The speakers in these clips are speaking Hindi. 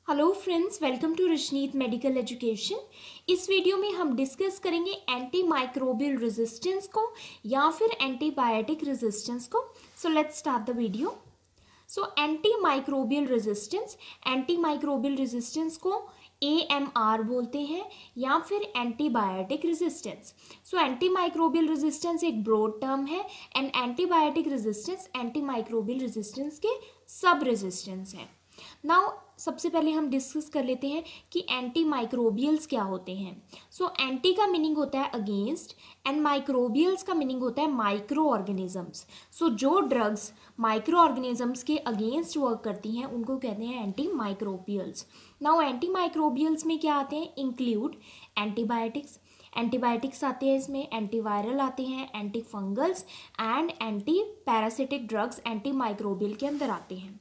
Hello friends, welcome to Rashneet medical education. इस वीडियो में हम डिस्कस करेंगे एंटी माइक्रोबियल रेजिस्टेंस को या फिर एंटीबायोटिक रेजिस्टेंस को। So let's start the video. So anti microbial resistance को AMR बोलते हैं या फिर antibiotic resistance. So anti microbial resistance एक ब्रॉड टर्म है and antibiotic resistance anti microbial resistance के सब रेजिस्टेंस हैं। नाउ सबसे पहले हम डिस्कस कर लेते हैं कि एंटी माइक्रोबियल्स क्या होते हैं। सो एंटी का मीनिंग होता है अगेंस्ट एंड माइक्रोबियल्स का मीनिंग होता है माइक्रो ऑर्गेनिजम्स। सो जो ड्रग्स माइक्रो ऑर्गेनिजम्स के अगेंस्ट वर्क करती हैं उनको कहते हैं anti microbials. Now anti microbials में क्या आते हैं? इंक्लूड एंटीबायोटिक्स आते हैं, इसमें एंटीवायरल आते हैं, anti fungals and anti parasitic drugs anti microbial के अंदर आते हैं।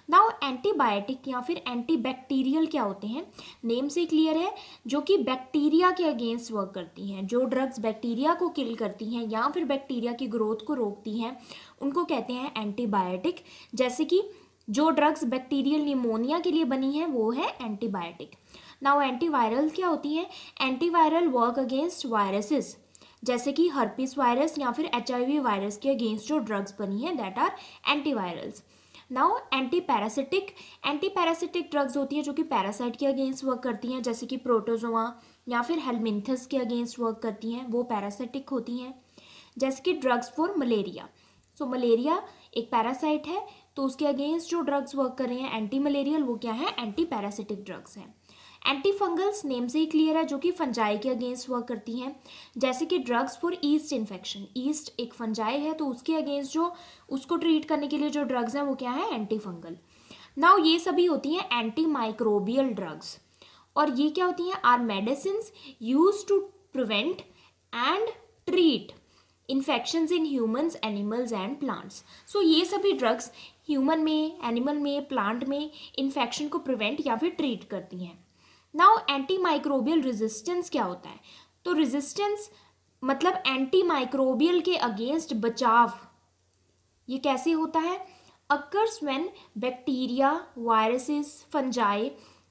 नाउ एंटीबायोटिक या फिर एंटीबैक्टीरियल क्या होते हैं? नेम से क्लियर है, जो कि बैक्टीरिया के अगेंस्ट वर्क करती हैं। जो ड्रग्स बैक्टीरिया को किल करती हैं या फिर बैक्टीरिया की ग्रोथ को रोकती हैं उनको कहते हैं एंटीबायोटिक। जैसे कि जो ड्रग्स बैक्टीरियल निमोनिया के लिए बनी है वो है एंटीबायोटिक। नाउ एंटीवायरल क्या होती हैं? एंटीवायरल वर्क अगेंस्ट वायरसेस, जैसे कि हर्पिस वायरस या फिर HIV वायरस के अगेंस्ट जो ड्रग्स बनी है that are antivirals. Now antiparasitic drugs होती है जो कि पैरासाइट के अगेंस्ट वर्क करती हैं, जैसे कि प्रोटोजोआ या फिर हेलमिंथस के अगेंस्ट वर्क करती हैं, वो पैरासिटिक होती हैं। जैसे कि drugs for malaria. So malaria एक पैरासाइट है तो उसके अगेंस्ट जो ड्रग्स वर्क कर रहे हैं एंटी मलेरियल, वो क्या है? एंटी पैरासिटिक ड्रग्स हैं। एंटी फंगल्स नेम से ही क्लियर है, जो कि फंजाई के अगेंस्ट वर्क करती हैं, जैसे कि drugs for east infection. East एक फंजाई है तो उसके अगेंस्ट जो उसको ट्रीट करने के लिए जो ड्रग्स हैं वो क्या है? Anti fungal. नाउ ये सभी होती हैं एंटी माइक्रोबियल ड्रग्स। और ये क्या होती हैं? Are medicines use to prevent and treat infections in humans, animals and plants. So ये सभी ड्रग्स ह्यूमन में, एनिमल में, प्लांट में इन्फेक्शन को प्रिवेंट या फिर ट्रीट करती हैं। नाउ एंटी माइक्रोबियल रेजिस्टेंस क्या होता है? तो रेजिस्टेंस मतलब एंटी माइक्रोबियल के अगेंस्ट बचाव। ये कैसे होता है? Occurs when bacteria, viruses, fungi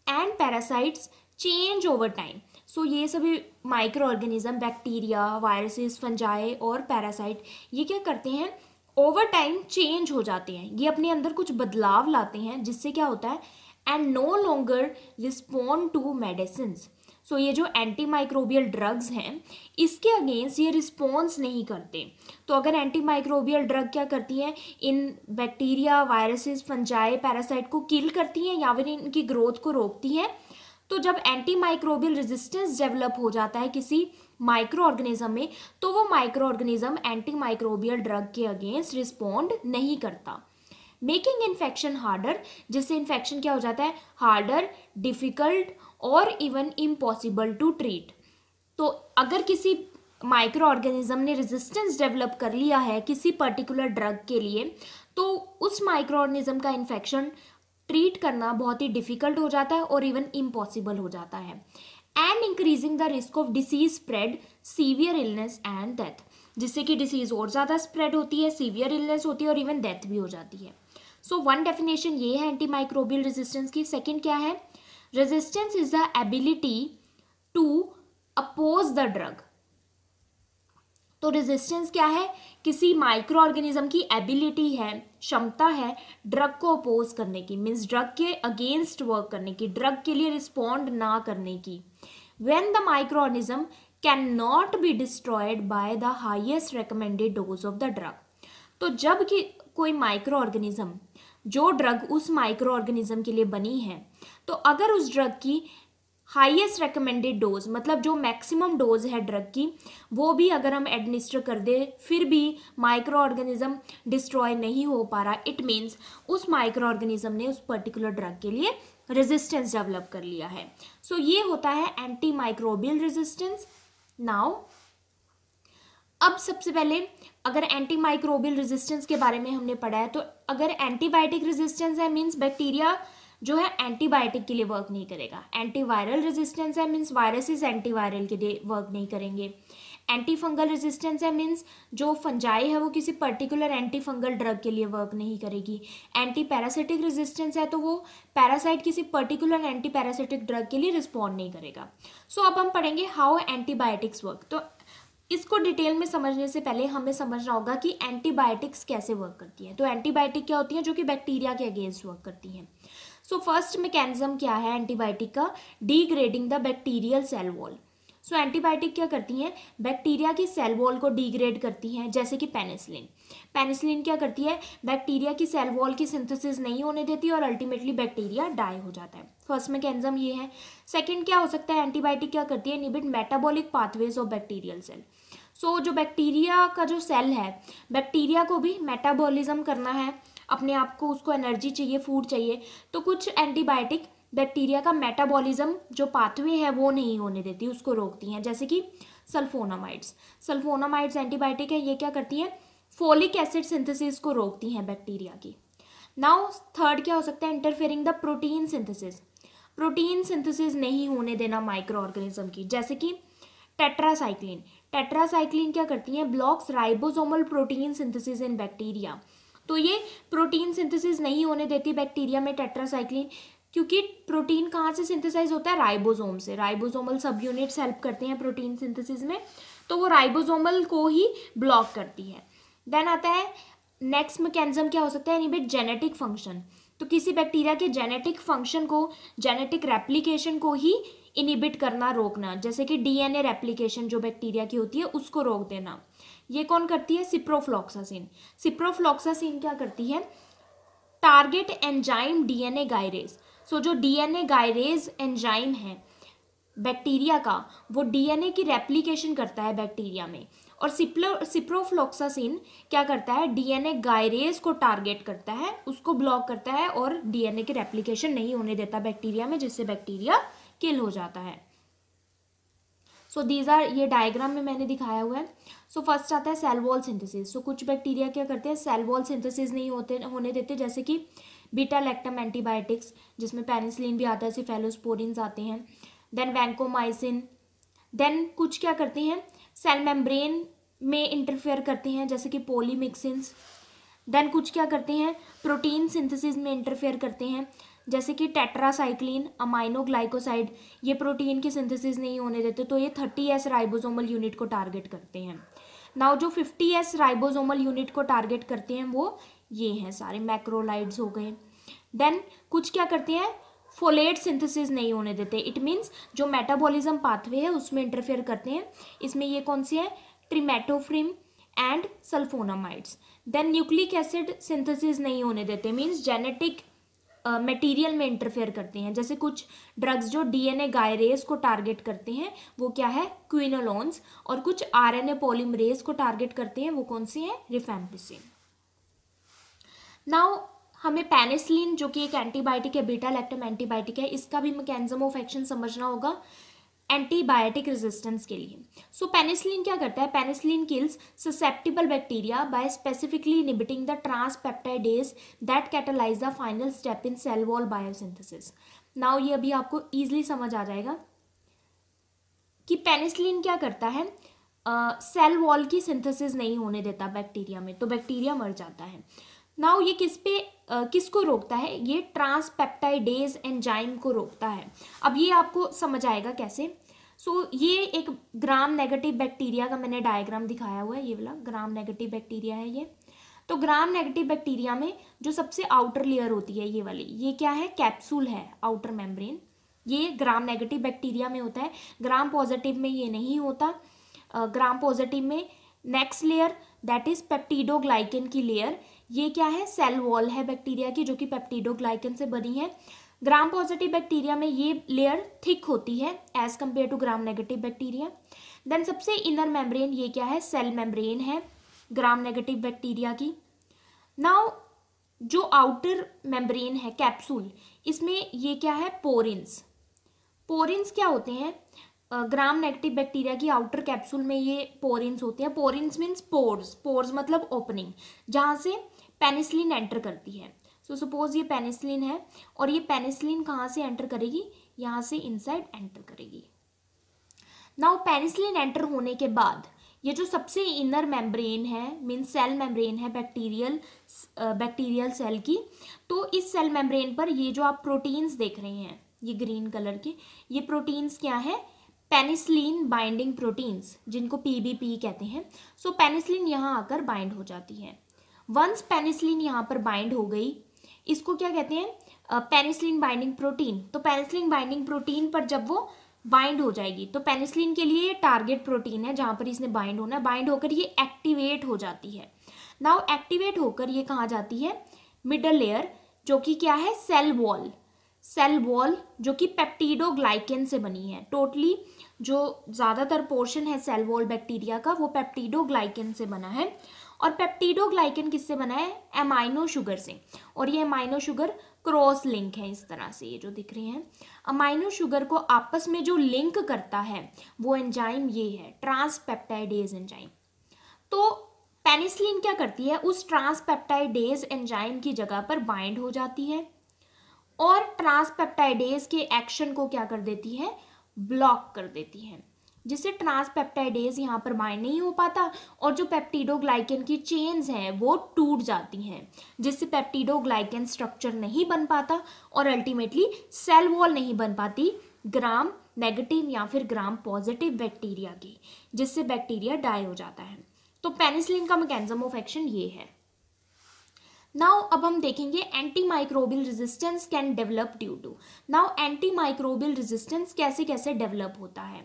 and parasites change over time. So ये सभी microorganism, bacteria, viruses, fungi और पैरासाइट, ये क्या करते हैं? ओवर टाइम चेंज हो जाते हैं, ये अपने अंदर कुछ बदलाव लाते हैं, जिससे क्या होता है? And no longer respond to medicines. So ये जो एंटी माइक्रोबियल ड्रग्स हैं इसके अगेंस्ट ये रिस्पॉन्स नहीं करते। तो अगर एंटी माइक्रोबियल ड्रग क्या करती हैं? इन बैक्टीरिया, वायरसेस, फंजाई, पैरासाइट को किल करती हैं या फिर इनकी ग्रोथ को रोकती हैं। तो जब एंटी माइक्रोबियल रेजिस्टेंस डेवलप हो जाता है किसी माइक्रो ऑर्गेनिज्म में, तो वो micro organism anti microbial drug के अगेंस्ट रिस्पॉन्ड नहीं करता, मेकिंग इन्फेक्शन हार्डर, जिससे इन्फेक्शन क्या हो जाता है? हार्डर, डिफिकल्ट और इवन इम्पॉसिबल टू ट्रीट। तो अगर किसी माइक्रो ऑर्गेनिज्म ने रेजिस्टेंस डेवलप कर लिया है किसी पर्टिकुलर ड्रग के लिए, तो उस माइक्रो ऑर्गेनिज्म का इन्फेक्शन ट्रीट करना बहुत ही डिफिकल्ट हो जाता है और इवन इम्पॉसिबल हो जाता है। And increasing the risk of disease spread, severe illness and death, जिससे कि डिसीज और ज़्यादा स्प्रेड होती है, सीवियर इलनेस होती है और इवन डेथ भी हो जाती है। सो वन डेफिनेशन ये है एंटी माइक्रोबियल रेजिस्टेंस की। सेकेंड क्या है? Resistance is the ability to oppose the drug. तो रेजिस्टेंस क्या है? किसी माइक्रो ऑर्गेनिज्म की एबिलिटी है, क्षमता है ड्रग को अपोज करने की, मीन्स ड्रग के अगेंस्ट वर्क करने की, ड्रग के लिए रिस्पॉन्ड ना करने की। When the micro organism can not be destroyed by the highest recommended dose of the drug. तो जब कि कोई माइक्रो ऑर्गेनिज्म, जो ड्रग उस माइक्रो ऑर्गेनिज्म के लिए बनी है, तो अगर उस ड्रग की हाईएस्ट रिकमेंडेड डोज, मतलब जो मैक्सिमम डोज है ड्रग की, वो भी अगर हम एडमिनिस्टर कर दे फिर भी माइक्रो ऑर्गेनिज्म डिस्ट्रॉय नहीं हो पा रहा, इट मीन्स उस माइक्रो ऑर्गेनिज्म ने उस पर्टिकुलर ड्रग के लिए रेजिस्टेंस डेवलप कर लिया है। सो ये होता है एंटी माइक्रोबियल रेजिस्टेंस। नाउ अब सबसे पहले अगर एंटी माइक्रोबियल रेजिस्टेंस के बारे में हमने पढ़ा है, तो अगर एंटीबायोटिक रेजिस्टेंस है मीन्स बैक्टीरिया जो है एंटीबायोटिक के लिए वर्क नहीं करेगा। एंटीवायरल रेजिस्टेंस है मीन्स वायरसेस एंटीवायरल के लिए वर्क नहीं करेंगे। एंटी फंगल रेजिस्टेंस है मीन्स जो फंजाई है वो किसी पर्टिकुलर एंटी फंगल ड्रग के लिए वर्क नहीं करेगी। एंटी पैरासिटिक रेजिस्टेंस है तो वो पैरासाइट किसी पर्टिकुलर एंटी पैरासिटिक ड्रग के लिए रिस्पॉन्ड नहीं करेगा। सो अब हम पढ़ेंगे हाउ एंटीबायोटिक्स वर्क। तो इसको डिटेल में समझने से पहले हमें समझना होगा कि एंटीबायोटिक्स कैसे वर्क करती हैं। तो एंटीबायोटिक क्या होती हैं? जो कि बैक्टीरिया के अगेंस्ट वर्क करती हैं। सो फर्स्ट मैकेनिज्म क्या है एंटीबायोटिक का? Degrading the bacterial cell wall. So antibiotic क्या करती हैं? बैक्टीरिया की सेल वॉल को डिग्रेड करती हैं, जैसे कि पेनिसिलिन। पेनिसिलिन क्या करती है? बैक्टीरिया की सेल वॉल की सिंथेसिस नहीं होने देती और अल्टीमेटली बैक्टीरिया डाई हो जाता है। फर्स्ट मैकेनिज्म ये है। सेकंड क्या हो सकता है? एंटीबायोटिक क्या करती है? Inhibit metabolic pathways of bacterial cell. So जो बैक्टीरिया का जो सेल है, बैक्टीरिया को भी मेटाबॉलिज्म करना है, अपने आप को उसको एनर्जी चाहिए, फूड चाहिए, तो कुछ एंटीबायोटिक बैक्टीरिया का मेटाबॉलिज्म जो पाथवे है वो नहीं होने देती, उसको रोकती हैं, जैसे कि सल्फोनामाइड्स। सल्फोनामाइड्स एंटीबायोटिक है, ये क्या करती हैं? फोलिक एसिड सिंथेसिस को रोकती हैं बैक्टीरिया की। नाउ थर्ड क्या हो सकता है? Interfering the protein synthesis. Protein synthesis नहीं होने देना माइक्रो ऑर्गेनिज्म की, जैसे कि टेट्रासाइक्लिन। टेट्रासाइक्लिन क्या करती हैं? Blocks ribosomal protein synthesis in bacteria. तो ये प्रोटीन सिंथेसिस नहीं होने देती बैक्टीरिया में टेट्रासाइक्लिन, क्योंकि प्रोटीन कहाँ से सिंथेसाइज होता है? राइबोसोम से। राइबोसोमल सब यूनिट्स हेल्प करते हैं प्रोटीन सिंथेसिस में, तो वो राइबोसोमल को ही ब्लॉक करती है। देन आता है नेक्स्ट मैकेनिज्म क्या हो सकता है? Inhibit genetic function. तो किसी बैक्टीरिया के जेनेटिक फंक्शन को, जेनेटिक रेप्लिकेशन को ही इनहिबिट करना, रोकना, जैसे कि डीएनए रेप्लिकेशन जो बैक्टीरिया की होती है उसको रोक देना। ये कौन करती है? सिप्रोफ्लॉक्सासिन। सिप्रोफ्लॉक्सासिन क्या करती है? Target enzyme DNA gyrase. So जो डीएनए गायरेज एंजाइम है बैक्टीरिया का, वो डीएनए की रेप्लिकेशन करता है बैक्टीरिया में, और सिप्रोफ्लॉक्सासिन क्या करता है? डीएनए गायरेज को टारगेट करता है, उसको ब्लॉक करता है और डीएनए की रेप्लिकेशन नहीं होने देता बैक्टीरिया में, जिससे बैक्टीरिया किल हो जाता है। सो दीज आर, ये डायग्राम में मैंने दिखाया हुआ है। सो फर्स्ट आता है सेल वॉल सिंथेसिस। सो कुछ बैक्टीरिया क्या करते हैं? सेल वॉल सिंथेसिस नहीं होने देते, जैसे कि बीटा लैक्टम एंटीबायोटिक्स, जिसमें पेनिसिलिन भी आता है, सिफेलोस्पोरिन्स आते हैं, देन वैंकोमाइसिन। देन कुछ क्या करते हैं? सेल मेम्ब्रेन में इंटरफेयर करते हैं, जैसे कि पोलीमिक्सिन्स। देन कुछ क्या करते हैं? प्रोटीन सिंथेसिस में इंटरफेयर करते हैं, जैसे कि टेट्रासाइक्लिन, अमाइनोग्लाइकोसाइड। ये प्रोटीन की सिंथेसिस नहीं होने देते, तो ये 30S राइबोसोमल यूनिट को टारगेट करते हैं। नाउ जो 50S राइबोसोमल यूनिट को टारगेट करते हैं वो ये हैं सारे, मैक्रोलाइड्स हो गए। देन कुछ क्या करते हैं? फोलेट सिंथेसिस नहीं होने देते। इट मीन्स जो मेटाबॉलिज्म पाथवे है उसमें इंटरफेयर करते हैं। इसमें ये कौन सी है? Trimethoprim and sulfonamides. Then nucleic acid synthesis नहीं होने देते, मीन्स जेनेटिक मटेरियल में इंटरफेयर करते हैं, जैसे कुछ ड्रग्स जो डीएनए गायरेज को टारगेट करते हैं वो क्या है? क्विनोलोन्स। और कुछ आरएनए पॉलीमरेज को टारगेट करते हैं, वो कौन सी है? रिफैम्पिसिन। नाउ हमें पेनिसिलिन, जो कि एक एंटीबायोटिक है, बीटा लैक्टम एंटीबायोटिक है, इसका भी मैकेनिज्म ऑफ एक्शन समझना होगा एंटीबायोटिक रेजिस्टेंस के लिए। सो पेनिसिलिन क्या करता है? Penicillin kills susceptible bacteria by specifically inhibiting the transpeptidase that catalyse the final step in cell wall biosynthesis. Now ये अभी आपको इजीली समझ आ जाएगा कि पेनिसिलिन क्या करता है? सेल वॉल की सिंथेसिस नहीं होने देता बैक्टीरिया में, तो बैक्टीरिया मर जाता है। नाउ ये किसको रोकता है? ये ट्रांसपेप्टाइडेज एंजाइम को रोकता है। अब ये आपको समझ आएगा कैसे। सो ये एक ग्राम नेगेटिव बैक्टीरिया का मैंने डायग्राम दिखाया हुआ है, ये वाला ग्राम नेगेटिव बैक्टीरिया है ये। तो ग्राम नेगेटिव बैक्टीरिया में जो सबसे आउटर लेयर होती है ये वाली, ये क्या है? कैप्सूल है, आउटर मेम्ब्रेन। ये ग्राम नेगेटिव बैक्टीरिया में होता है, ग्राम पॉजिटिव में ये नहीं होता। ग्राम पॉजिटिव में next layer that is peptidoglycan की लेयर, ये क्या है? सेल वॉल है बैक्टीरिया की, जो कि पेप्टिडोग्लाइकन से बनी है। ग्राम पॉजिटिव बैक्टीरिया में ये लेयर थिक होती है as compare to gram negative bacteria. Then सबसे इनर मेम्ब्रेन ये क्या है? सेल मेम्ब्रेन है ग्राम नेगेटिव बैक्टीरिया की। नाउ जो आउटर मेम्ब्रेन है कैप्सूल, इसमें ये क्या है? पोरिन्स। पोरिन्स क्या होते हैं? ग्राम नेगेटिव बैक्टीरिया की आउटर कैप्सूल में ये पोरिन्स होते हैं। पोरिन्स मीन्स पोर्स, पोर्स मतलब ओपनिंग, जहाँ से पेनिसिलिन एंटर करती है। सो सपोज ये पेनिसिलिन है और ये पेनिसिलिन कहाँ से एंटर करेगी? यहाँ से इनसाइड एंटर करेगी। नाउ पेनिसिलिन एंटर होने के बाद ये जो सबसे इनर मेम्ब्रेन है, मीन सेल मेम्ब्रेन है बैक्टीरियल सेल की, तो इस सेल मेम्ब्रेन पर ये जो आप प्रोटीन्स देख रहे हैं, ये ग्रीन कलर के, ये प्रोटीन्स क्या है? पेनिसिलिन बाइंडिंग प्रोटीन्स, जिनको पीबीपी कहते हैं। सो पेनिसिलिन यहाँ आकर बाइंड हो जाती है। वंस पेनिसिलिन यहाँ पर बाइंड हो गई, इसको क्या कहते हैं? Penicillin binding protein. तो पेनिसिलिन बाइंडिंग प्रोटीन पर जब वो बाइंड हो जाएगी, तो पेनिसिलिन के लिए ये टारगेट प्रोटीन है जहाँ पर इसने बाइंड होना है। बाइंड होकर ये एक्टिवेट हो जाती है। नाउ एक्टिवेट होकर ये कहाँ जाती है? मिडल लेयर, जो कि क्या है? Cell wall. सेल वॉल जो कि पेप्टिडोग्लाइकेन से बनी है। टोटली जो ज़्यादातर पोर्शन है सेल वॉल बैक्टीरिया का, वो पेप्टिडोग्लाइकेन से बना है। और पेप्टिडोग्लाइकेन किससे बना है? अमाइनो शुगर से। और ये अमाइनो शुगर क्रॉस लिंक है, इस तरह से ये जो दिख रहे हैं। अमाइनो शुगर को आपस में जो लिंक करता है वो एंजाइम ये है, ट्रांसपेप्टाइडेज एंजाइम। तो पेनिसिलिन क्या करती है? उस ट्रांसपेप्टाइडेज एंजाइम की जगह पर बाइंड हो जाती है और ट्रांसपेप्टाइडेज के एक्शन को क्या कर देती है? ब्लॉक कर देती है, जिससे ट्रांसपेप्टाइडेज यहाँ पर बाइंड नहीं हो पाता और जो पेप्टिडोग्लाइकेन की चेन्स हैं वो टूट जाती हैं, जिससे पेप्टिडोग्लाइकेन स्ट्रक्चर नहीं बन पाता और अल्टीमेटली सेल वॉल नहीं बन पाती ग्राम नेगेटिव या फिर ग्राम पॉजिटिव बैक्टीरिया की, जिससे बैक्टीरिया डाई हो जाता है। तो पेनिसिलिन का मैकेनिज्म ऑफ एक्शन ये है। नाउ अब हम देखेंगे anti microbial resistance can develop due to. Now anti microbial resistance कैसे कैसे डेवलप होता है?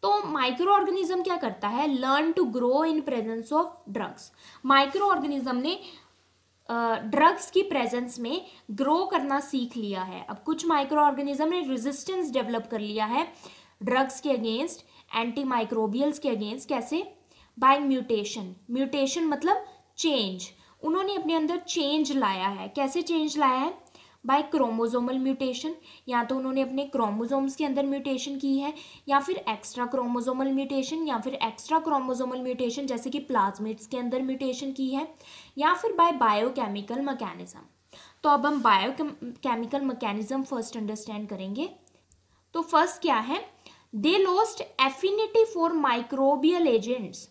तो माइक्रो ऑर्गेनिज्म क्या करता है? Learn to grow in presence of drugs. Micro organism ने ड्रग्स की प्रेजेंस में ग्रो करना सीख लिया है। अब कुछ माइक्रो ऑर्गेनिज्म ने रेजिस्टेंस डेवलप कर लिया है ड्रग्स के अगेंस्ट, एंटी माइक्रोबियल्स के अगेंस्ट। कैसे? By mutation. म्यूटेशन मतलब चेंज। उन्होंने अपने अंदर चेंज लाया है। कैसे चेंज लाया है? By chromosomal mutation. या तो उन्होंने अपने क्रोमोजोम्स के अंदर म्यूटेशन की है, या फिर एक्स्ट्रा क्रोमोजोमल म्यूटेशन, या फिर एक्स्ट्रा क्रोमोजोमल म्यूटेशन जैसे कि प्लाज्मिड्स के अंदर म्यूटेशन की है, या फिर बाय बायोकेमिकल मैकेनिज्म। तो अब हम बायोकेमिकल मैकेनिज्म फर्स्ट अंडरस्टैंड करेंगे। तो फर्स्ट क्या है? दे lost affinity for microbial agents.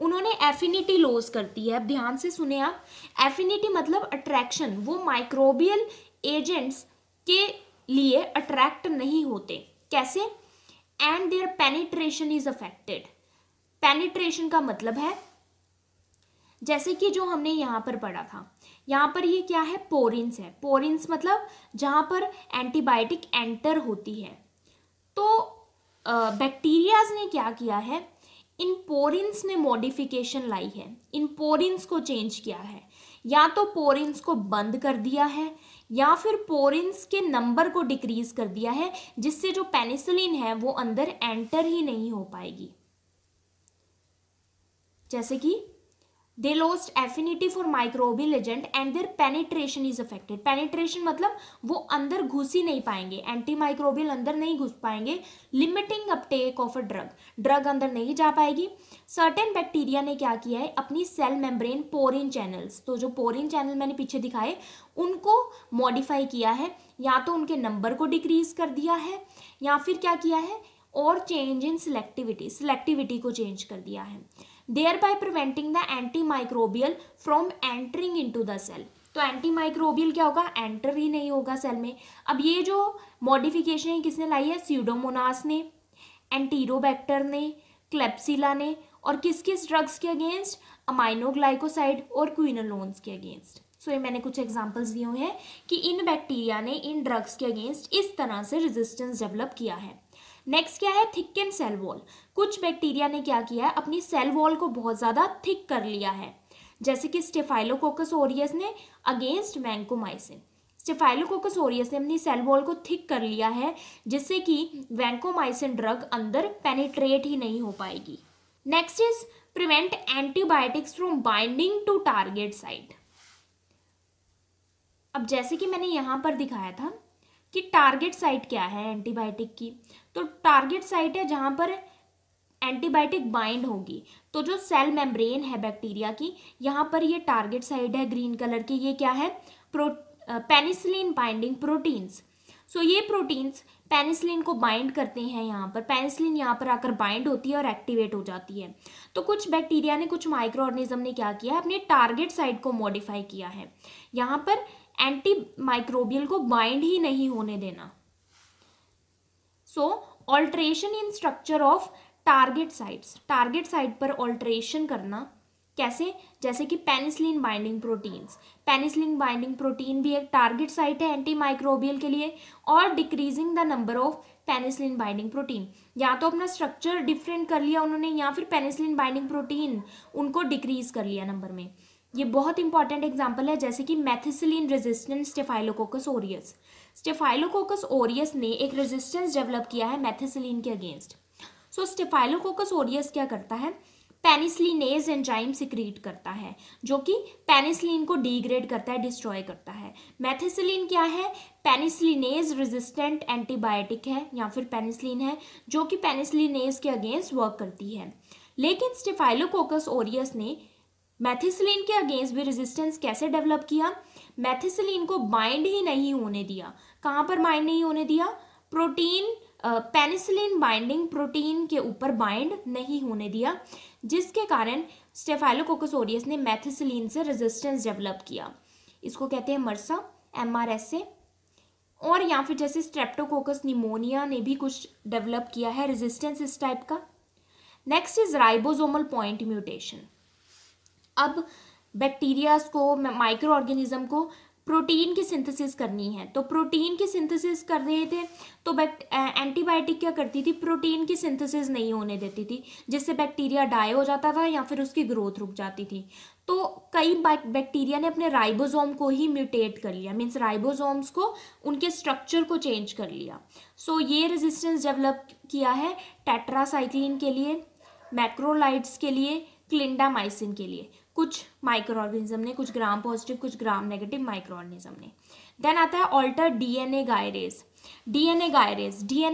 उन्होंने एफिनिटी लॉस करती है। अब ध्यान से सुने आप, एफिनिटी मतलब अट्रैक्शन। वो माइक्रोबियल एजेंट्स के लिए अट्रैक्ट नहीं होते। कैसे? And their penetration is affected. Penetration का मतलब है, जैसे कि जो हमने यहाँ पर पढ़ा था, यहाँ पर ये क्या है? पोरिन्स है। पोरिन्स मतलब जहाँ पर एंटीबायोटिक एंटर होती है। तो बैक्टीरियाज ने क्या किया है? इन पोरिन्स में मॉडिफिकेशन लाई है, इन पोरिन्स को चेंज किया है। या तो पोरिन्स को बंद कर दिया है, या फिर पोरिन्स के नंबर को डिक्रीज कर दिया है, जिससे जो पेनिसिलिन है वो अंदर एंटर ही नहीं हो पाएगी। जैसे कि they lost affinity for microbial agent and their penetration is affected. Penetration मतलब वो अंदर घुस ही नहीं पाएंगे, एंटी माइक्रोबियल अंदर नहीं घुस पाएंगे। Limiting Uptake of a drug अंदर नहीं जा पाएगी। सर्टेन बैक्टीरिया ने क्या किया है? अपनी सेल मेम्ब्रेन पोरिन चैनल्स, तो जो पोरिन चैनल मैंने पीछे दिखाए, उनको मॉडिफाई किया है। या तो उनके नंबर को डिक्रीज कर दिया है, या फिर क्या किया है? और चेंज इन सिलेक्टिविटी को चेंज कर दिया है। thereby preventing the antimicrobial from entering into the cell। तो एंटीमाइक्रोबियल क्या होगा? एंटर ही नहीं होगा सेल में। अब ये जो मॉडिफिकेशन किसने लाई है? स्यूडोमोनास ने, एंटीरोबैक्टर ने, क्लेप्सिला ने, और किस किस ड्रग्स के अगेंस्ट? अमाइनोग्लाइकोसाइड और क्विनोलोन्स के अगेंस्ट। सो ये मैंने कुछ एग्जांपल्स दिए हुए हैं कि इन बैक्टीरिया ने इन ड्रग्स के अगेंस्ट इस तरह से रेजिस्टेंस डेवलप किया है। नेक्स्ट क्या है? Thicken cell wall. कुछ बैक्टीरिया ने क्या किया है? अपनी सेल वॉल को बहुत ज़्यादा थिक कर लिया है, जैसे कि स्टेफाइलोकोकस ओरियस ने अगेंस्ट वैंकोमाइसिन। स्टेफाइलोकोकस ओरियस ने अपनी सेल वॉल को थिक कर लिया है, जिससे कि वैंकोमाइसिन ड्रग अंदर पेनिट्रेट ही नहीं हो पाएगी। Next is prevent antibiotics from binding to target site. अब जैसे कि मैंने यहाँ पर दिखाया था कि टारगेट साइट क्या है एंटीबायोटिक की, तो टारगेट साइट है जहाँ पर एंटीबायोटिक बाइंड होगी। तो जो सेल मेम्ब्रेन है बैक्टीरिया की, यहाँ पर ये टारगेट साइट है ग्रीन कलर की। ये क्या है? Penicillin binding proteins. सो ये प्रोटीन्स पेनिसिलिन को बाइंड करते हैं यहाँ पर, पेनिसिलिन यहाँ पर आकर बाइंड होती है और एक्टिवेट हो जाती है। तो कुछ बैक्टीरिया ने, कुछ माइक्रो ऑर्गेनिज्म ने क्या किया है, अपने टारगेट साइट को मॉडिफाई किया है। यहाँ पर एंटी माइक्रोबियल को बाइंड ही नहीं होने देना। So alteration in structure of target sites, target site पर ऑल्ट्रेशन करना कैसे, जैसे कि penicillin binding proteins, penicillin binding protein भी एक टारगेट साइट है एंटी माइक्रोबियल के लिए, और decreasing the number of penicillin binding protein, या तो अपना स्ट्रक्चर डिफरेंट कर लिया उन्होंने, या फिर पेनिसिलिन बाइंडिंग प्रोटीन उनको डिक्रीज कर लिया नंबर में। ये बहुत इंपॉर्टेंट एग्जाम्पल है, जैसे कि methicillin resistant staphylococcus Orius, staphylococcus Orius ने एक रेजिस्टेंस डेवलप किया है मेथिसिलिन के अगेंस्ट। सो स्टेफाइलोकोकस ओरियस क्या करता है, पेनिसिलिनेज एंजाइम सिक्रीट करता है जो कि पेनिसिलिन को डिग्रेड करता है, डिस्ट्रॉय करता है। मेथिसिलिन क्या है, पेनिसिलिनेज रेजिस्टेंट एंटीबायोटिक है या फिर पेनिसिलिन है जो कि पेनिसिलिनेज के अगेंस्ट वर्क करती है। लेकिन स्टेफाइलोकोकस ओरियस ने मेथिसिलिन के अगेंस्ट भी रेजिस्टेंस कैसे डेवलप किया, मेथिसिलिन को बाइंड ही नहीं होने दिया। कहाँ पर बाइंड नहीं होने दिया, प्रोटीन पेनिसिलिन बाइंडिंग प्रोटीन के ऊपर बाइंड नहीं होने दिया, जिसके कारण स्टेफाइलोकोकस ओरियस ने मेथिसिलिन से रेजिस्टेंस डेवलप किया। इसको कहते हैं मर्सा, MRSA। और या फिर जैसे स्ट्रेप्टोकोकस निमोनिया ने भी कुछ डेवलप किया है रेजिस्टेंस इस टाइप का। Next is ribosomal point mutation. अब बैक्टीरियाज को, माइक्रो ऑर्गेनिज्म को प्रोटीन की सिंथेसिस करनी है, तो प्रोटीन की सिंथेसिस कर रहे थे, तो एंटीबायोटिक क्या करती थी, प्रोटीन की सिंथेसिस नहीं होने देती थी, जिससे बैक्टीरिया डाई हो जाता था या फिर उसकी ग्रोथ रुक जाती थी। तो कई बैक्टीरिया ने अपने राइबोसोम को ही म्यूटेट कर लिया, मीन्स राइबोसोम्स को, उनके स्ट्रक्चर को चेंज कर लिया। सो ये रेजिस्टेंस डेवलप किया है टेट्रासाइक्लिन के लिए, मैक्रोलाइड्स के लिए, क्लिंडामाइसिन के लिए, कुछ माइक्रो ऑर्गेनिज्म ने, कुछ ग्राम पॉजिटिव कुछ ग्राम नेगेटिव माइक्रो ऑर्गेनिज्म ने। देन आता है alter DNA gyrase. DNA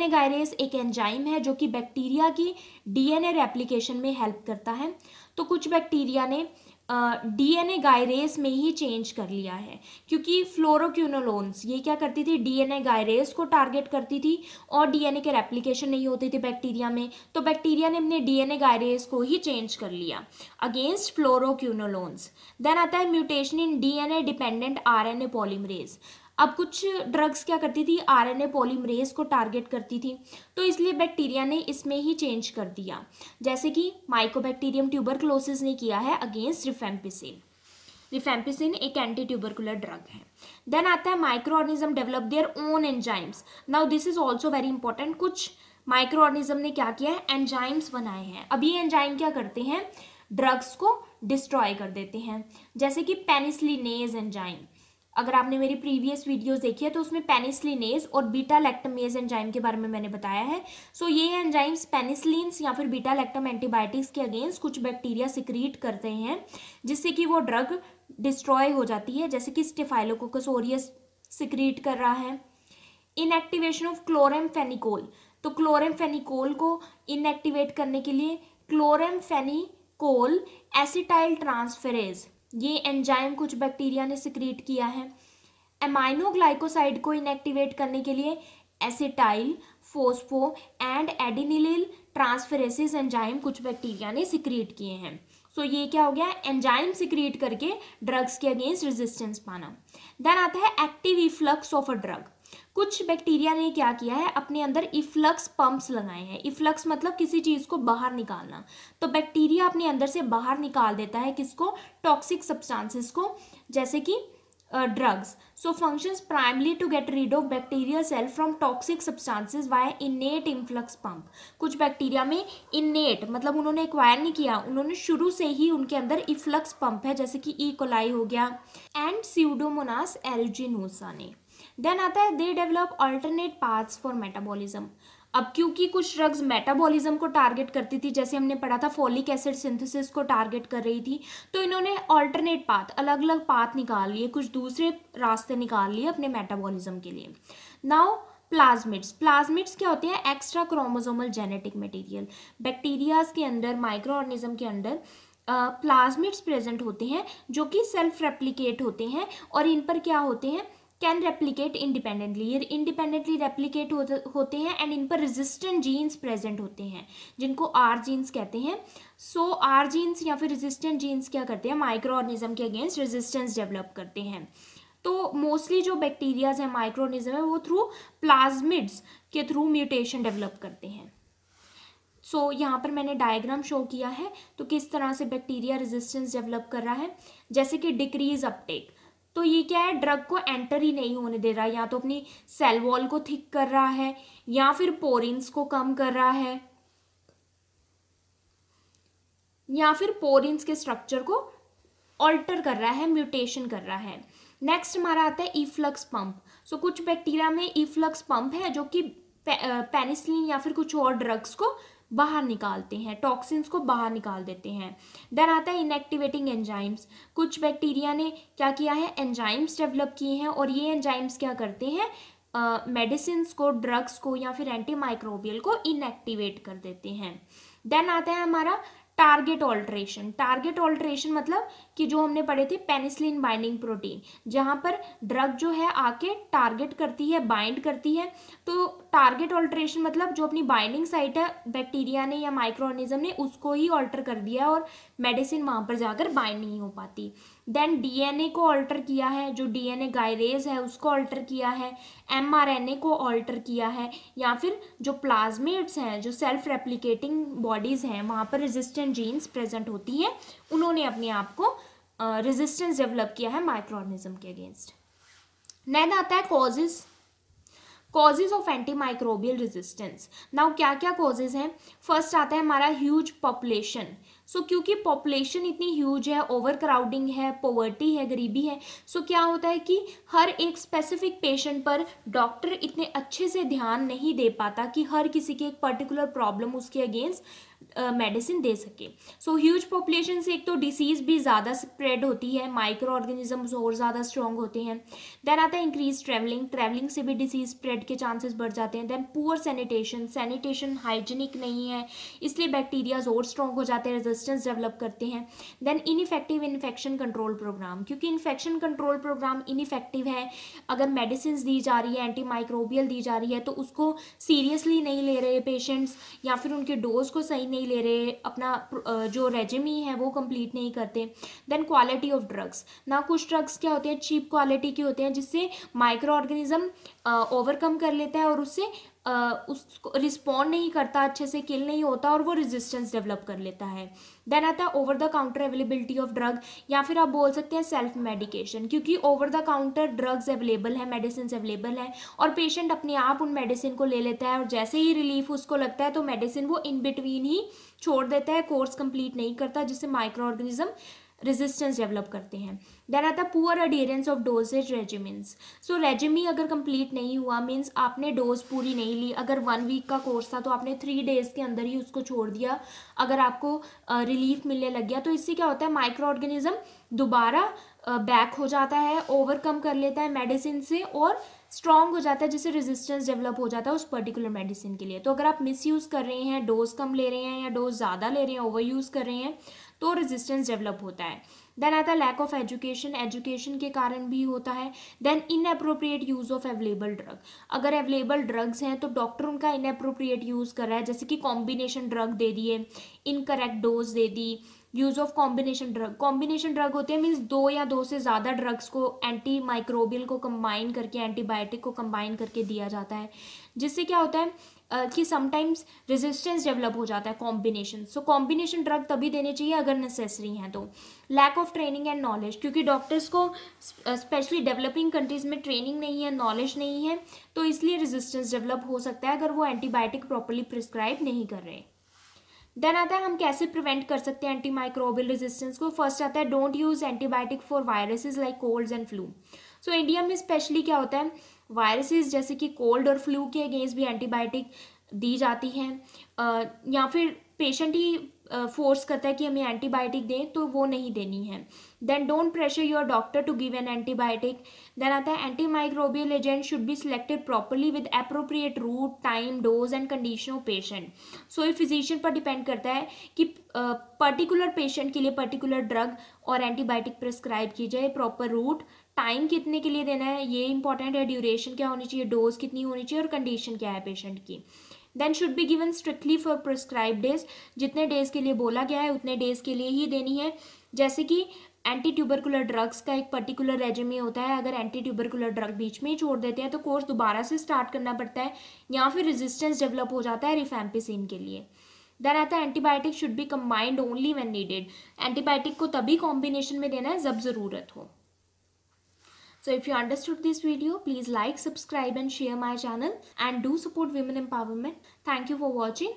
gyrase एक एंजाइम है जो कि बैक्टीरिया की डीएनए रेप्लिकेशन में हेल्प करता है। तो कुछ बैक्टीरिया ने डीएनए गायरेज में ही चेंज कर लिया है, क्योंकि फ्लोरोक्विनोलोन्स ये क्या करती थी, डीएनए गायरेज को टारगेट करती थी और डीएनए के रेप्लिकेशन नहीं होते थे बैक्टीरिया में, तो बैक्टीरिया ने अपने डीएनए गायरेज को ही चेंज कर लिया अगेंस्ट फ्लोरोक्विनोलोन्स। देन आता है mutation in DNA dependent RNA polymerase. अब कुछ ड्रग्स क्या करती थी, आरएनए पॉलीमरेज को टारगेट करती थी, तो इसलिए बैक्टीरिया ने इसमें ही चेंज कर दिया, जैसे कि माइकोबैक्टीरियम ट्यूबरकुलोसिस ने किया है अगेंस्ट रिफेम्पिसिन। रिफेम्पिसिन एक एंटी ट्यूबरकुलर ड्रग है। देन आता है micro organism develop their own enzymes. Now this is also very important. कुछ माइक्रो ऑर्गेनिज्म ने क्या किया है, एंजाइम्स बनाए हैं। अब ये एंजाइम क्या करते हैं, ड्रग्स को डिस्ट्रॉय कर देते हैं, जैसे कि पेनिसिलिनेज एंजाइम। अगर आपने मेरी प्रीवियस वीडियोस देखी है तो उसमें पेनिसिलिनेज और बीटा लैक्टमेज एंजाइम के बारे में मैंने बताया है। सो ये एंजाइम्स पेनिसिलिन्स या फिर बीटा लैक्टम एंटीबायोटिक्स के अगेंस्ट कुछ बैक्टीरिया सिक्रीट करते हैं, जिससे कि वो ड्रग डिस्ट्रॉय हो जाती है, जैसे कि स्टेफाइलोकोकस ओरियस सिक्रीट कर रहा है। इनएक्टिवेशन ऑफ क्लोरेमफेनिकोल, तो क्लोरेमफेनिकोल को इनएक्टिवेट करने के लिए क्लोरेमफेनिकोल एसिटाइल ट्रांसफेरेज ये एंजाइम कुछ बैक्टीरिया ने सिक्रीट किया है। एमाइनोग्लाइकोसाइड को इनएक्टिवेट करने के लिए एसिटाइल फोस्फो एंड एडिनिलिल ट्रांसफेरेसिस एंजाइम कुछ बैक्टीरिया ने सिक्रीट किए हैं। सो ये क्या हो गया, एंजाइम सिक्रीट करके ड्रग्स के अगेंस्ट रेजिस्टेंस पाना। देन आता है active efflux of a drug. कुछ बैक्टीरिया ने क्या किया है, अपने अंदर इफ्लक्स पंप्स लगाए हैं। इफ्लक्स मतलब किसी चीज़ को बाहर निकालना, तो बैक्टीरिया अपने अंदर से बाहर निकाल देता है किसको, टॉक्सिक सब्सटेंसेस को, जैसे कि drugs. So functions primarily to get rid of bacterial cell from toxic substances via innate influx pump. कुछ बैक्टीरिया में इनेट मतलब उन्होंने एक्वायर नहीं किया, उन्होंने शुरू से ही उनके अंदर इफ्लक्स पंप है, जैसे कि ई कोलाई हो गया एंड स्यूडोमोनास एरिजिनोसा ने। देन आता है they develop alternate paths for metabolism. अब क्योंकि कुछ ड्रग्स मेटाबॉलिज्म को टारगेट करती थी, जैसे हमने पढ़ा था फोलिक एसिड सिंथेसिस को टारगेट कर रही थी, तो इन्होंने अल्टरनेट पाथ, अलग अलग पाथ निकाल लिए, कुछ दूसरे रास्ते निकाल लिए अपने मेटाबॉलिज्म के लिए। नाउ प्लाज्मिड्स क्या होते हैं, extra chromosomal genetic material. Bacterias के अंदर, माइक्रो ऑर्गेनिज्म के अंदर प्लाज्मिड्स प्रेजेंट होते हैं जो कि सेल्फ रेप्लिकेट होते हैं, और इन पर क्या होते हैं, कैन रेप्लिकेट इंडिपेंडेंटली, ये इंडिपेंडेंटली रेप्लिकेट होते हैं एंड इन पर रेजिस्टेंट जीन्स प्रेजेंट होते हैं जिनको आर जीन्स कहते हैं. सो आर जीन्स या फिर रेजिस्टेंट जीन्स क्या करते हैं, माइक्रो ऑर्गेनिज्म के अगेंस्ट रेजिस्टेंस डेवलप करते हैं. तो मोस्टली जो बैक्टीरियाज हैं, माइक्रो ऑर्गेनिज्म है, वो थ्रू प्लाज्मिड्स के थ्रू म्यूटेशन डेवलप करते हैं. सो यहाँ पर मैंने डायग्राम शो किया है तो किस तरह से बैक्टीरिया रेजिस्टेंस डेवलप कर रहा है. जैसे कि डिक्रीज अपटेक, तो ये क्या है, ड्रग को एंटर ही नहीं होने दे रहा, या तो अपनी सेल वॉल को थिक कर रहा है या फिर पोरिन्स को कम कर रहा है या फिर पोरिन्स के स्ट्रक्चर को ऑल्टर कर रहा है, म्यूटेशन कर रहा है. नेक्स्ट हमारा आता है इफ्लक्स पंप. सो कुछ बैक्टीरिया में इफ्लक्स पंप है जो कि पेनिसिलिन या फिर कुछ और ड्रग्स को बाहर निकालते हैं, टॉक्सिन्स को बाहर निकाल देते हैं. देन आता है इनएक्टिवेटिंग एंजाइम्स. कुछ बैक्टीरिया ने क्या किया है, एंजाइम्स डेवलप किए हैं और ये एंजाइम्स क्या करते हैं, मेडिसिन्स को, ड्रग्स को या फिर एंटी माइक्रोबियल को इनएक्टिवेट कर देते हैं. देन आता है हमारा टारगेट ऑल्ट्रेशन. टारगेट ऑल्ट्रेशन मतलब कि जो हमने पढ़े थे पेनिसिलिन बाइंडिंग प्रोटीन, जहाँ पर ड्रग जो है आके टारगेट करती है, बाइंड करती है. तो टारगेट ऑल्ट्रेशन मतलब जो अपनी बाइंडिंग साइट है बैक्टीरिया ने या माइक्रो ऑर्गेनिज्म ने उसको ही ऑल्टर कर दिया और मेडिसिन वहाँ पर जाकर बाइंड नहीं हो पाती. देन डीएनए को ऑल्टर किया है, जो डीएनए गायरेज है उसको ऑल्टर किया है, एमआरएनए को ऑल्टर किया है, या फिर जो प्लाज्मिड्स हैं, जो सेल्फ रेप्लिकेटिंग बॉडीज़ हैं, वहाँ पर रेजिस्टेंट जीन्स प्रेजेंट होती हैं, उन्होंने अपने आप को रेजिस्टेंस डेवलप किया है माइक्रो ऑर्गेनिज्म के अगेंस्ट. नेक्स्ट आता है causes of anti microbial resistance. Now क्या क्या कॉजेज हैं, फर्स्ट आता है हमारा ह्यूज पॉपुलेशन. सो क्योंकि पॉपुलेशन इतनी ह्यूज है, ओवर क्राउडिंग है, पॉवर्टी है, गरीबी है, सो क्या होता है कि हर एक स्पेसिफिक पेशेंट पर डॉक्टर इतने अच्छे से ध्यान नहीं दे पाता कि हर किसी के एक पर्टिकुलर प्रॉब्लम उसके अगेंस्ट मेडिसिन दे सके. सो ह्यूज पॉपुलेशन से एक तो डिसीज़ भी ज़्यादा स्प्रेड होती है, माइक्रो ऑर्गेनिजम्स और ज़्यादा स्ट्रॉन्ग होते हैं. देन आता है इंक्रीज ट्रैवलिंग से भी डिसीज स्प्रेड के चांसेस बढ़ जाते हैं. देन पुअर सैनिटेशन हाइजीनिक नहीं है, इसलिए बैक्टीरियाज और स्ट्रॉन्ग हो जाते हैं, रेजिस्टेंस डेवलप करते हैं. Then ineffective infection control programme, क्योंकि इन्फेक्शन कंट्रोल प्रोग्राम इनइफेक्टिव है, अगर मेडिसिन दी जा रही है, एंटी माइक्रोबियल दी जा रही है, तो उसको सीरियसली नहीं ले रहे पेशेंट्स, या फिर उनके डोज को सही नहीं ले रहे, अपना जो रेजिमी है वो कंप्लीट नहीं करते. Then quality of drugs. ना कुछ ड्रग्स क्या होते हैं, चीप क्वालिटी के होते हैं, जिससे माइक्रो ऑर्गेनिज्म ओवरकम कर लेता है और उससे उसको रिस्पॉन्ड नहीं करता, अच्छे से किल नहीं होता और वो रेजिस्टेंस डेवलप कर लेता है. देन आता है over the counter availability of drug, या फिर आप बोल सकते हैं सेल्फ मेडिकेशन, क्योंकि over the counter drugs available है, मेडिसिन अवेलेबल है और पेशेंट अपने आप उन मेडिसिन को ले लेता है और जैसे ही रिलीफ उसको लगता है तो मेडिसिन वो इन बिटवीन ही छोड़ देता है, कोर्स कंप्लीट नहीं करता, जिससे माइक्रो ऑर्गेनिज्म रेजिस्टेंस डेवलप करते हैं. देन आता है poor adherence of doses regiments. So resume अगर कंप्लीट नहीं हुआ, मीन्स आपने डोज पूरी नहीं ली, अगर 1 वीक का कोर्स था तो आपने 3 डेज के अंदर ही उसको छोड़ दिया, अगर आपको रिलीफ मिलने लग गया, तो इससे क्या होता है, माइक्रो ऑर्गेनिज्म दोबारा बैक हो जाता है, ओवरकम कर लेता है मेडिसिन से और स्ट्रॉन्ग हो जाता है, जिससे रेजिस्टेंस डेवलप हो जाता है उस पर्टिकुलर मेडिसिन के लिए. तो अगर आप मिस यूज़ कर रहे हैं, डोज कम ले रहे हैं या डोज ज़्यादा ले रहे हैं, ओवर यूज़ कर रहे हैं, तो रेजिस्टेंस डेवलप होता है. देन आता है लैक ऑफ एजुकेशन के कारण भी होता है. Then inappropriate use of available drug. अगर अवेलेबल ड्रग्स हैं तो डॉक्टर उनका इनअप्रोप्रिएट यूज़ कर रहा है, जैसे कि कॉम्बिनेशन ड्रग दे दिए, incorrect dose they the. Use of combination drug होते हैं, मीन्स 2 या 2 से ज़्यादा ड्रग्स को एंटी माइक्रोबियल को कंबाइन करके, एंटीबायोटिक को कंबाइन करके दिया जाता है, जिससे क्या होता है कि समटाइम्स रेजिस्टेंस डेवलप हो जाता है कॉम्बिनेशन. सो कॉम्बिनेशन ड्रग तभी देने चाहिए अगर नेसेसरी हैं तो. Lack of training and knowledge, क्योंकि डॉक्टर्स को स्पेशली डेवलपिंग कंट्रीज़ में ट्रेनिंग नहीं है, नॉलेज नहीं है, तो इसलिए रेजिस्टेंस डेवलप हो सकता है अगर वो एंटीबायोटिक प्रॉपर्ली प्रिस्क्राइब नहीं कर रहे. देन आता है हम कैसे प्रिवेंट कर सकते हैं एंटी माइक्रोबियल रेजिस्टेंस को. फर्स्ट आता है don't use antibiotic for viruses like colds and flu. So India में स्पेशली क्या होता है, वायरसेस जैसे कि कोल्ड और फ्लू के अगेंस्ट भी एंटीबायोटिक दी जाती हैं, या फिर पेशेंट ही फोर्स करता है कि हमें एंटीबायोटिक दें, तो वो नहीं देनी है. Then don't pressure your doctor to give an antibiotic. Then आता है antimicrobial agent should be selected properly with appropriate route, time, dose and condition of patient. So ये फिजिशियन पर डिपेंड करता है कि पर्टिकुलर पेशेंट के लिए पर्टिकुलर ड्रग और एंटीबायोटिक प्रिस्क्राइब की जाए, प्रॉपर रूट, टाइम कितने के लिए देना है ये इंपॉर्टेंट है, ड्यूरेशन क्या होनी चाहिए, डोज कितनी होनी चाहिए और कंडीशन क्या है पेशेंट की। Then should be given strictly for prescribe days, जितने डेज के लिए बोला गया है उतने डेज के लिए ही देनी है। जैसे कि एंटी ट्यूबरकुलर ड्रग्स का एक पर्टिकुलर रेजिमे होता है, अगर एंटी ट्यूबरकुलर ड्रग बीच में ही छोड़ देते हैं तो कोर्स दोबारा से स्टार्ट करना पड़ता है, या फिर रेजिस्टेंस डेवलप हो जाता है रिफैम्पिसिन के लिए। देन आता है antibiotic should be combined only when needed, antibiotic को तभी कॉम्बिनेशन में देना है जब ज़रूरत हो। So if you understood this video, please like, subscribe and share my channel and do support women empowerment. Thank you for watching.